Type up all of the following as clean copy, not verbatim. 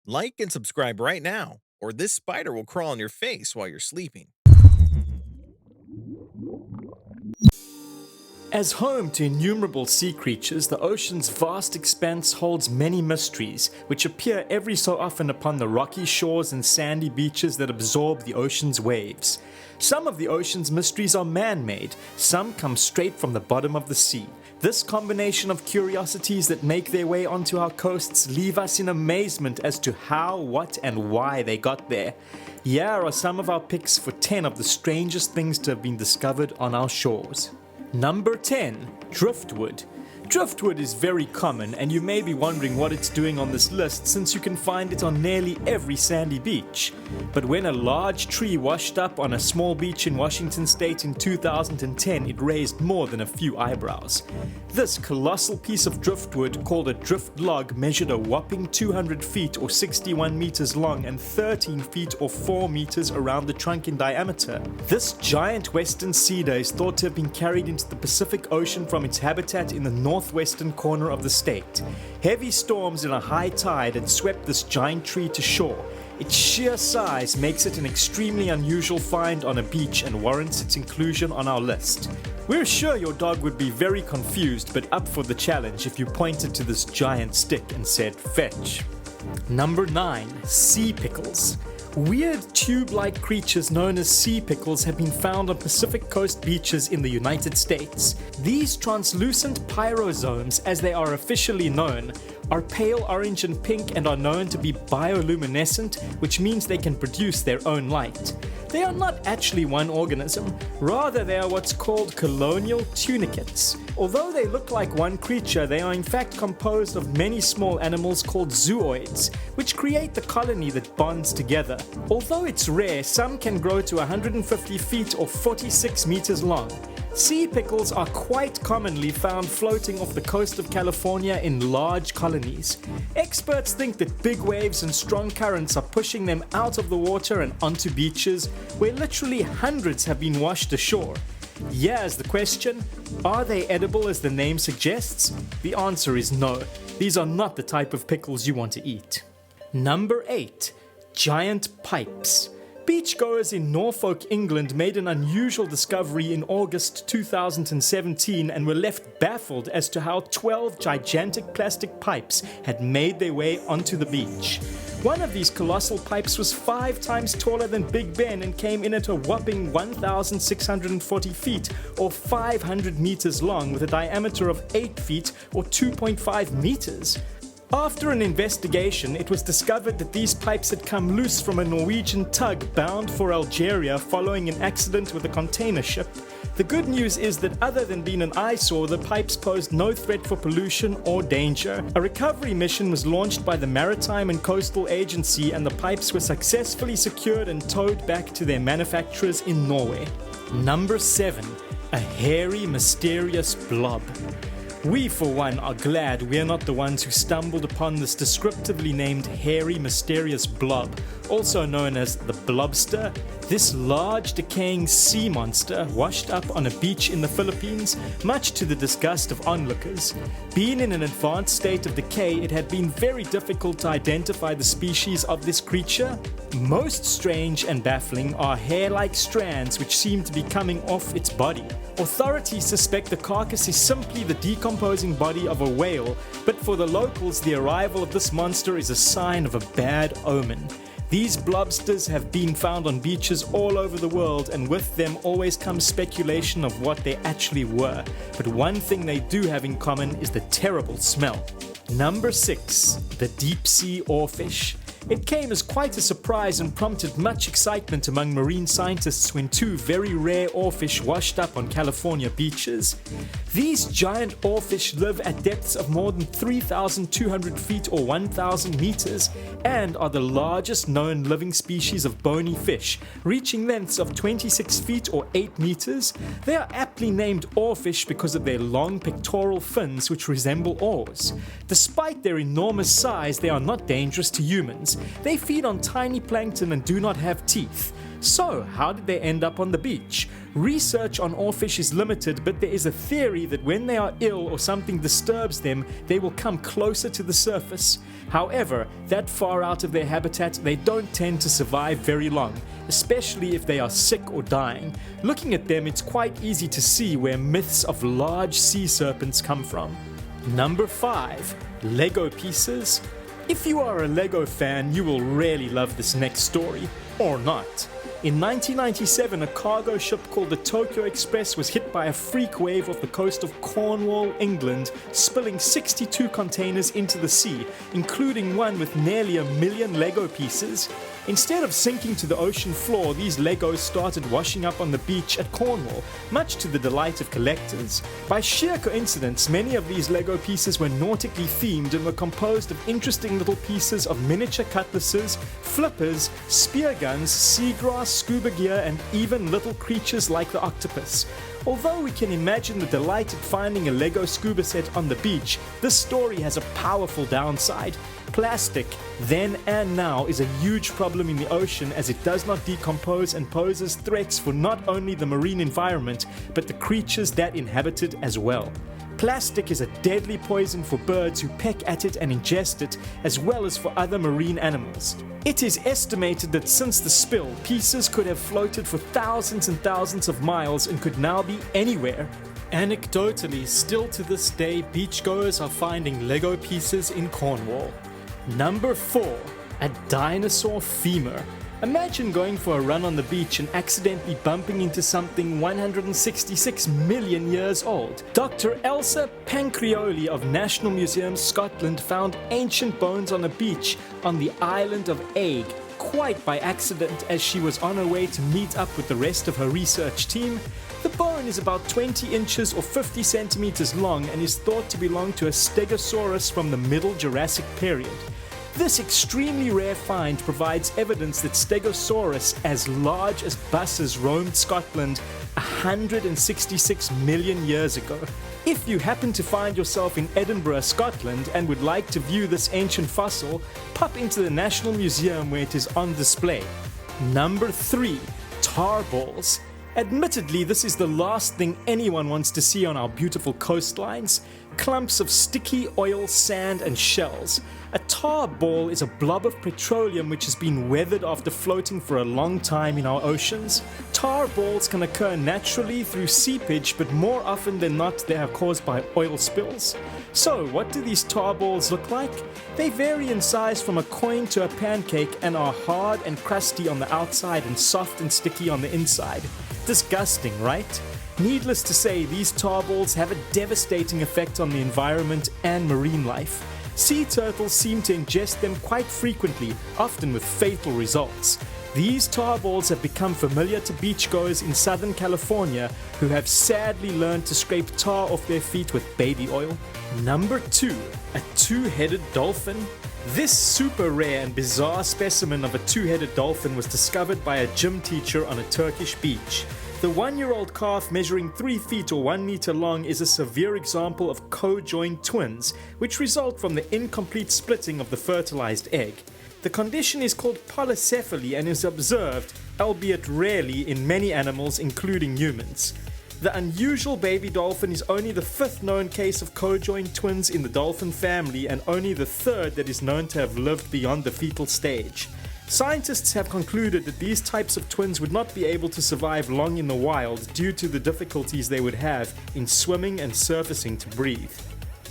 Like and subscribe right now, or this spider will crawl on your face while you're sleeping. As home to innumerable sea creatures, the ocean's vast expanse holds many mysteries, which appear every so often upon the rocky shores and sandy beaches that absorb the ocean's waves. Some of the ocean's mysteries are man-made, some come straight from the bottom of the sea. This combination of curiosities that make their way onto our coasts leave us in amazement as to how, what, and why they got there. Here are some of our picks for 10 of the strangest things to have been discovered on our shores. Number 10. Driftwood. Driftwood is very common, and you may be wondering what it's doing on this list since you can find it on nearly every sandy beach. But when a large tree washed up on a small beach in Washington state in 2010, it raised more than a few eyebrows. This colossal piece of driftwood, called a drift log, measured a whopping 200 feet or 61 meters long and 13 feet or 4 meters around the trunk in diameter. This giant western cedar is thought to have been carried into the Pacific Ocean from its habitat in the northwestern corner of the state. Heavy storms and a high tide had swept this giant tree to shore. Its sheer size makes it an extremely unusual find on a beach and warrants its inclusion on our list. We're sure your dog would be very confused but up for the challenge if you pointed to this giant stick and said fetch. Number 9. Sea pickles. Weird tube-like creatures known as sea pickles have been found on Pacific Coast beaches in the United States. These translucent pyrozones, as they are officially known, are pale orange and pink and are known to be bioluminescent, which means they can produce their own light. They are not actually one organism, rather they are what's called colonial tunicates. Although they look like one creature, they are in fact composed of many small animals called zooids, which create the colony that bonds together. Although it's rare, some can grow to 150 feet or 46 meters long. Sea pickles are quite commonly found floating off the coast of California in large colonies. Experts think that big waves and strong currents are pushing them out of the water and onto beaches, where literally hundreds have been washed ashore. Here's the question: are they edible as the name suggests? The answer is no. These are not the type of pickles you want to eat. Number 8. Giant pipes. Beachgoers in Norfolk, England made an unusual discovery in August 2017 and were left baffled as to how 12 gigantic plastic pipes had made their way onto the beach. One of these colossal pipes was 5 times taller than Big Ben and came in at a whopping 1,640 feet or 500 meters long with a diameter of 8 feet or 2.5 meters. After an investigation, it was discovered that these pipes had come loose from a Norwegian tug bound for Algeria following an accident with a container ship. The good news is that other than being an eyesore, the pipes posed no threat for pollution or danger. A recovery mission was launched by the Maritime and Coastal Agency, and the pipes were successfully secured and towed back to their manufacturers in Norway. Number 7. A hairy, mysterious blob. We, for one, are glad we're not the ones who stumbled upon this descriptively named hairy, mysterious blob, also known as the blobster. This large, decaying sea monster washed up on a beach in the Philippines, much to the disgust of onlookers. Being in an advanced state of decay, it had been very difficult to identify the species of this creature. Most strange and baffling are hair-like strands which seem to be coming off its body. Authorities suspect the carcass is simply the decomposing body of a whale, but for the locals, the arrival of this monster is a sign of a bad omen. These blobsters have been found on beaches all over the world, and with them always comes speculation of what they actually were. But one thing they do have in common is the terrible smell. Number 6. The deep sea oarfish. It came as quite a surprise and prompted much excitement among marine scientists when 2 very rare oarfish washed up on California beaches. These giant oarfish live at depths of more than 3,200 feet or 1,000 meters and are the largest known living species of bony fish, reaching lengths of 26 feet or 8 meters. They are aptly named oarfish because of their long pectoral fins which resemble oars. Despite their enormous size, they are not dangerous to humans, squamates. They feed on tiny plankton and do not have teeth. So, how did they end up on the beach? Research on oarfish is limited, but there is a theory that when they are ill or something disturbs them, they will come closer to the surface. However, that far out of their habitat, they don't tend to survive very long, especially if they are sick or dying. Looking at them, it's quite easy to see where myths of large sea serpents come from. Number 5. Lego pieces. If you are a Lego fan, you will really love this next story. Or not. In 1997, a cargo ship called the Tokyo Express was hit by a freak wave off the coast of Cornwall, England, spilling 62 containers into the sea, including one with nearly 1 million Lego pieces. Instead of sinking to the ocean floor, these Legos started washing up on the beach at Cornwall, much to the delight of collectors. By sheer coincidence, many of these Lego pieces were nautically themed and were composed of interesting little pieces of miniature cutlasses, flippers, spear guns, seagrass, scuba gear, and even little creatures like the octopus. Although we can imagine the delight at finding a Lego scuba set on the beach, this story has a powerful downside. Plastic, then and now, is a huge problem in the ocean as it does not decompose and poses threats for not only the marine environment, but the creatures that inhabit it as well. Plastic is a deadly poison for birds who peck at it and ingest it, as well as for other marine animals. It is estimated that since the spill, pieces could have floated for thousands and thousands of miles and could now be anywhere. Anecdotally, still to this day, beachgoers are finding Lego pieces in Cornwall. Number 4. A dinosaur femur. Imagine going for a run on the beach and accidentally bumping into something 166 million years old. Dr. Elsa Pancreoli of National Museum Scotland found ancient bones on a beach on the island of Eigg, quite by accident as she was on her way to meet up with the rest of her research team. The bone is about 20 inches or 50 centimeters long and is thought to belong to a stegosaurus from the Middle Jurassic period. This extremely rare find provides evidence that Stegosaurus as large as buses roamed Scotland 166 million years ago. If you happen to find yourself in Edinburgh, Scotland and would like to view this ancient fossil, pop into the National Museum where it is on display. Number 3. Tarballs. Admittedly, this is the last thing anyone wants to see on our beautiful coastlines. Clumps of sticky oil, sand, and shells. A tar ball is a blob of petroleum which has been weathered after floating for a long time in our oceans. Tar balls can occur naturally through seepage, but more often than not they are caused by oil spills. So, what do these tar balls look like? They vary in size from a coin to a pancake and are hard and crusty on the outside and soft and sticky on the inside. Disgusting, right? Needless to say, these tar balls have a devastating effect on the environment and marine life. Sea turtles seem to ingest them quite frequently, often with fatal results. These tar balls have become familiar to beachgoers in Southern California who have sadly learned to scrape tar off their feet with baby oil. Number 2. A two-headed dolphin. This super rare and bizarre specimen of a two-headed dolphin was discovered by a gym teacher on a Turkish beach. The 1-year-old calf measuring 3 feet or 1 meter long is a severe example of co-joined twins, which result from the incomplete splitting of the fertilized egg. The condition is called polycephaly and is observed, albeit rarely, in many animals including humans. The unusual baby dolphin is only the 5th known case of co-joined twins in the dolphin family and only the 3rd that is known to have lived beyond the fetal stage. Scientists have concluded that these types of twins would not be able to survive long in the wild due to the difficulties they would have in swimming and surfacing to breathe.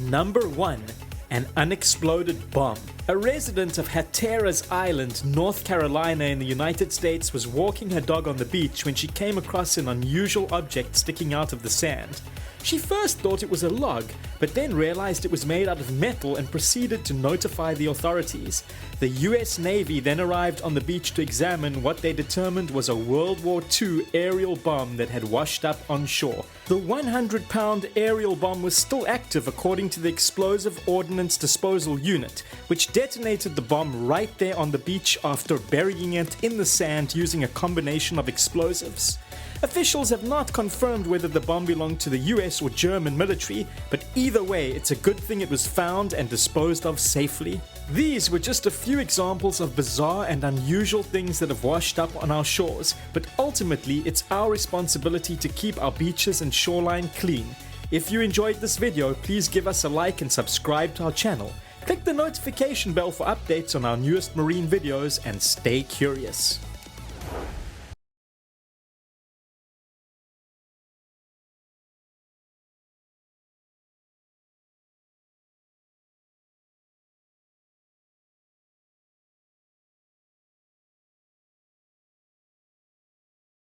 Number 1. An unexploded bomb. A resident of Hatteras Island, North Carolina in the United States was walking her dog on the beach when she came across an unusual object sticking out of the sand. She first thought it was a log, but then realized it was made out of metal and proceeded to notify the authorities. The US Navy then arrived on the beach to examine what they determined was a World War II aerial bomb that had washed up on shore. The 100-pound aerial bomb was still active according to the Explosive Ordnance Disposal Unit, which detonated the bomb right there on the beach after burying it in the sand using a combination of explosives. Officials have not confirmed whether the bomb belonged to the US or German military, but either way, it's a good thing it was found and disposed of safely. These were just a few examples of bizarre and unusual things that have washed up on our shores, but ultimately it's our responsibility to keep our beaches and shoreline clean. If you enjoyed this video, please give us a like and subscribe to our channel. Click the notification bell for updates on our newest marine videos and stay curious.